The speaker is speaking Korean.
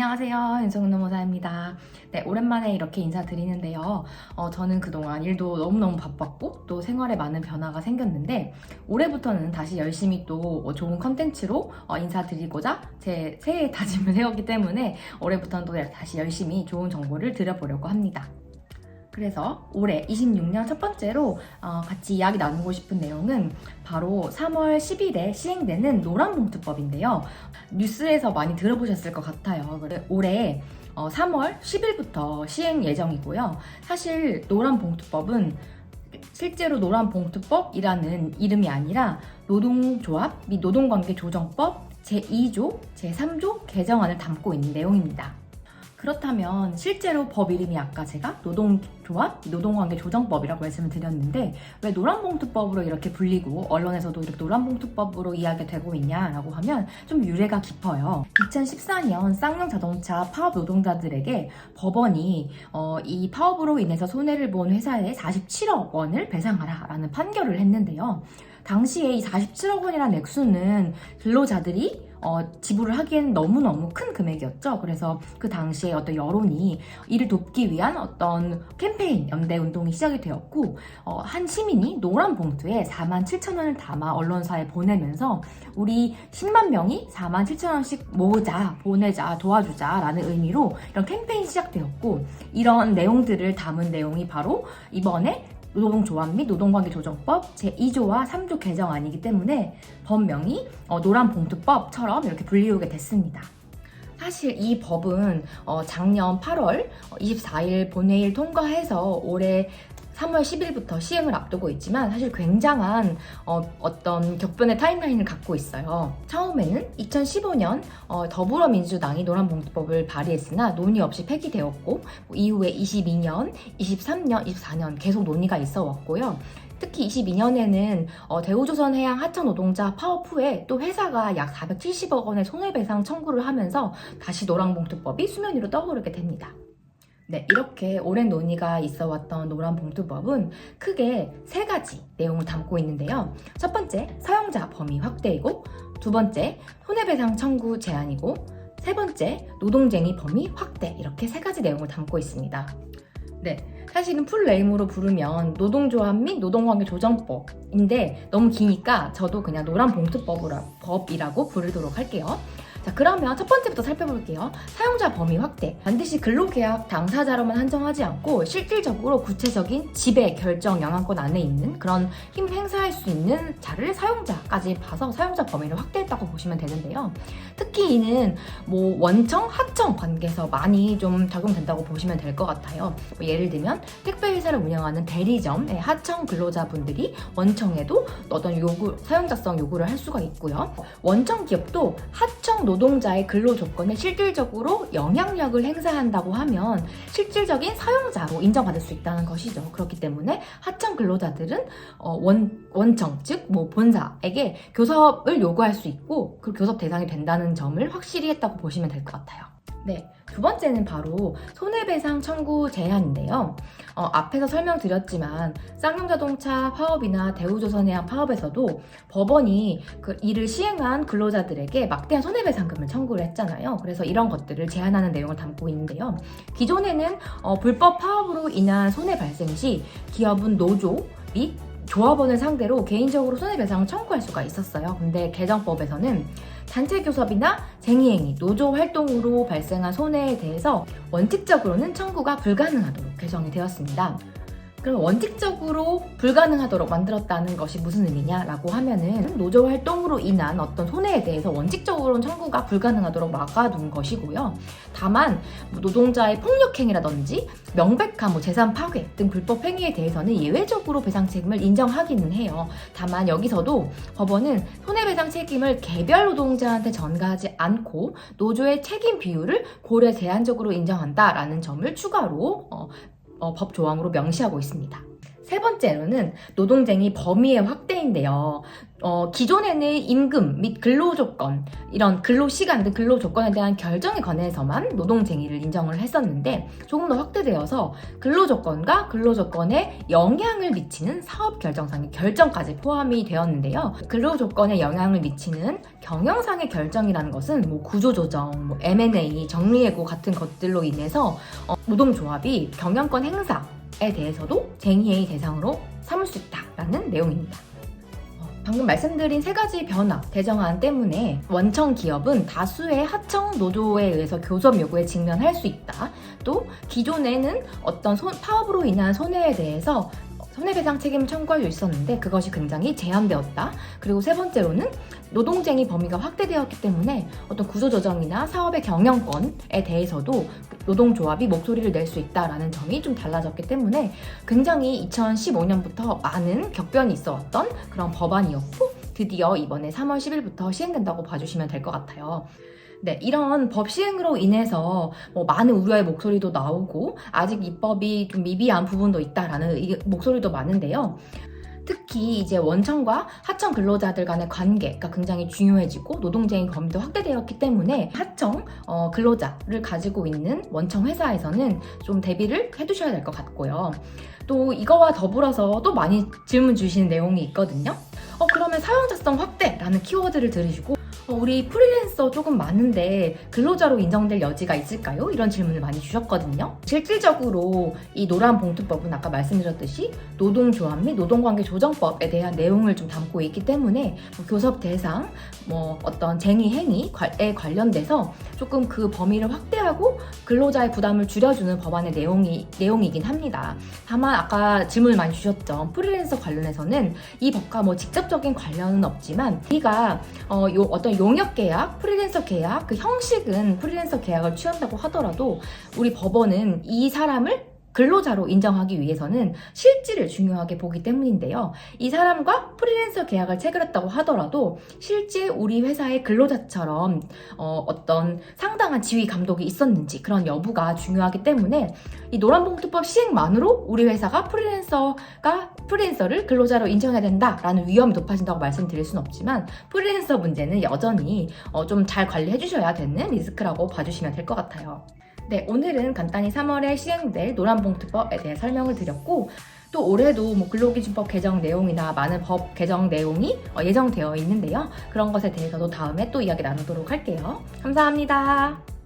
안녕하세요. 윤정은 노무사입니다. 네, 오랜만에 이렇게 인사드리는데요. 저는 그동안 일도 너무너무 바빴고 또 생활에 많은 변화가 생겼는데 올해부터는 다시 열심히 또 좋은 컨텐츠로 인사드리고자 제 새해 다짐을 세웠기 때문에 올해부터는 또 다시 열심히 좋은 정보를 드려보려고 합니다. 그래서 올해 26년 첫 번째로 같이 이야기 나누고 싶은 내용은 바로 3월 10일에 시행되는 노란봉투법인데요. 뉴스에서 많이 들어보셨을 것 같아요. 올해 3월 10일부터 시행 예정이고요. 사실 노란봉투법은 실제로 노란봉투법이라는 이름이 아니라 노동조합 및 노동관계조정법 제2조, 제3조 개정안을 담고 있는 내용입니다. 그렇다면 실제로 법 이름이 아까 제가 노동조합, 노동관계조정법이라고 말씀을 드렸는데 왜 노란봉투법으로 이렇게 불리고 언론에서도 이렇게 노란봉투법으로 이야기가 되고 있냐라고 하면 좀 유래가 깊어요. 2014년 쌍용자동차 파업 노동자들에게 법원이 이 파업으로 인해서 손해를 본 회사에 47억 원을 배상하라라는 판결을 했는데요. 당시에 이 47억 원이라는 액수는 근로자들이 지불을 하기엔 너무너무 큰 금액이었죠. 그래서 그 당시에 어떤 여론이 이를 돕기 위한 어떤 캠페인, 연대 운동이 시작이 되었고 한 시민이 노란 봉투에 47,000원을 담아 언론사에 보내면서 우리 10만 명이 47,000원씩 모으자, 보내자, 도와주자라는 의미로 이런 캠페인이 시작되었고 이런 내용들을 담은 내용이 바로 이번에 노동조합 및 노동관계조정법 제2조와 3조 개정안이기 때문에 법명이 노란봉투법처럼 이렇게 불리우게 됐습니다. 사실 이 법은 작년 8월 24일 본회의를 통과해서 올해 3월 10일부터 시행을 앞두고 있지만 사실 굉장한 어떤 격변의 타임라인을 갖고 있어요. 처음에는 2015년 더불어민주당이 노란봉투법을 발의했으나 논의 없이 폐기되었고 이후에 22년, 23년, 24년 계속 논의가 있어 왔고요. 특히 22년에는 대우조선해양 하청 노동자 파업 후에 또 회사가 약 470억 원의 손해배상 청구를 하면서 다시 노란봉투법이 수면 위로 떠오르게 됩니다. 네, 이렇게 오랜 논의가 있어 왔던 노란봉투법은 크게 세 가지 내용을 담고 있는데요. 첫 번째, 사용자 범위 확대이고, 두 번째, 손해배상 청구 제한이고, 세 번째, 노동쟁의 범위 확대, 이렇게 세 가지 내용을 담고 있습니다. 네, 사실은 풀네임으로 부르면 노동조합 및 노동관계조정법인데 너무 기니까 저도 그냥 노란봉투법이라고 부르도록 할게요. 자, 그러면 첫 번째부터 살펴볼게요. 사용자 범위 확대. 반드시 근로계약 당사자로만 한정하지 않고 실질적으로 구체적인 지배, 결정, 영향권 안에 있는 그런 힘 행사할 수 있는 자를 사용자까지 봐서 사용자 범위를 확대했다고 보시면 되는데요. 특히 이는 원청, 하청 관계에서 많이 좀 적용된다고 보시면 될 것 같아요. 예를 들면 택배회사를 운영하는 대리점의 하청 근로자분들이 원청에도 어떤 사용자성 요구를 할 수가 있고요. 원청 기업도 하청 노동자의 근로 조건에 실질적으로 영향력을 행사한다고 하면 실질적인 사용자로 인정받을 수 있다는 것이죠. 그렇기 때문에 하청 근로자들은 원청, 즉 본사에게 교섭을 요구할 수 있고 그 교섭 대상이 된다는 점을 확실히 했다고 보시면 될 것 같아요. 네, 두 번째는 바로 손해배상 청구 제한인데요. 앞에서 설명드렸지만 쌍용자동차 파업이나 대우조선해양 파업에서도 법원이 이를 시행한 근로자들에게 막대한 손해배상금을 청구를 했잖아요. 그래서 이런 것들을 제한하는 내용을 담고 있는데요. 기존에는 불법 파업으로 인한 손해 발생 시 기업은 노조 및 조합원을 상대로 개인적으로 손해배상을 청구할 수가 있었어요. 근데 개정법에서는 단체 교섭이나 쟁의행위, 노조 활동으로 발생한 손해에 대해서 원칙적으로는 청구가 불가능하도록 개정이 되었습니다. 그럼 원칙적으로 불가능하도록 만들었다는 것이 무슨 의미냐라고 하면은 노조 활동으로 인한 어떤 손해에 대해서 원칙적으로는 청구가 불가능하도록 막아둔 것이고요. 다만 노동자의 폭력행위라든지 명백한 재산 파괴 등 불법 행위에 대해서는 예외적으로 배상 책임을 인정하기는 해요. 다만 여기서도 법원은 손해배상 책임을 개별 노동자한테 전가하지 않고 노조의 책임 비율을 고려 제한적으로 인정한다라는 점을 추가로 법 조항으로 명시하고 있습니다. 세 번째로는 노동쟁의 범위의 확대인데요. 기존에는 임금 및 근로조건, 이런 근로시간 등 근로조건에 대한 결정에 관해서만 노동쟁의를 인정을 했었는데 조금 더 확대되어서 근로조건과 근로조건에 영향을 미치는 사업결정상의 결정까지 포함이 되었는데요. 근로조건에 영향을 미치는 경영상의 결정이라는 것은 구조조정, M&A, 정리해고 같은 것들로 인해서 노동조합이 경영권 행사에 대해서도 쟁의의 대상으로 삼을 수 있다라는 내용입니다. 방금 말씀드린 세 가지 변화, 개정안 때문에 원청 기업은 다수의 하청 노조에 의해서 교섭 요구에 직면할 수 있다. 또 기존에는 어떤 파업으로 인한 손해에 대해서 손해배상 책임을 청구할 수 있었는데 그것이 굉장히 제한되었다. 그리고 세 번째로는 노동쟁의 범위가 확대되었기 때문에 어떤 구조조정이나 사업의 경영권에 대해서도 노동조합이 목소리를 낼 수 있다라는 점이 좀 달라졌기 때문에 굉장히 2015년부터 많은 격변이 있어왔던 그런 법안이었고 드디어 이번에 3월 10일부터 시행된다고 봐주시면 될 것 같아요. 네, 이런 법 시행으로 인해서 많은 우려의 목소리도 나오고 아직 입법이 좀 미비한 부분도 있다라는 목소리도 많은데요. 특히 이제 원청과 하청 근로자들 간의 관계가 굉장히 중요해지고 노동쟁의 범위도 확대되었기 때문에 하청 근로자를 가지고 있는 원청 회사에서는 좀 대비를 해두셔야 될 것 같고요. 또 이거와 더불어서 또 많이 질문 주시는 내용이 있거든요. 그러면 사용자성 확대라는 키워드를 들으시고 우리 프리랜서 조금 많은데 근로자로 인정될 여지가 있을까요? 이런 질문을 많이 주셨거든요. 실질적으로 이 노란봉투법은 아까 말씀드렸듯이 노동조합 및 노동관계 조정법에 대한 내용을 좀 담고 있기 때문에 교섭 대상, 어떤 쟁의 행위에 관련돼서 조금 그 범위를 확대하고 근로자의 부담을 줄여주는 법안의 내용이긴 합니다. 다만 아까 질문을 많이 주셨죠. 프리랜서 관련해서는 이 법과 직접적인 관련은 없지만 우리가 어떤 용역 계약, 프리랜서 계약, 그 형식은 프리랜서 계약을 취한다고 하더라도 우리 법원은 이 사람을 근로자로 인정하기 위해서는 실질을 중요하게 보기 때문인데요. 이 사람과 프리랜서 계약을 체결했다고 하더라도 실제 우리 회사의 근로자처럼 어떤 상당한 지위 감독이 있었는지 그런 여부가 중요하기 때문에 이 노란봉투법 시행만으로 우리 회사가 프리랜서를 근로자로 인정해야 된다라는 위험이 높아진다고 말씀드릴 수는 없지만 프리랜서 문제는 여전히 좀 잘 관리해 주셔야 되는 리스크라고 봐주시면 될 것 같아요. 네, 오늘은 간단히 3월에 시행될 노란봉투법에 대해 설명을 드렸고 또 올해도 근로기준법 개정 내용이나 많은 법 개정 내용이 예정되어 있는데요. 그런 것에 대해서도 다음에 또 이야기 나누도록 할게요. 감사합니다.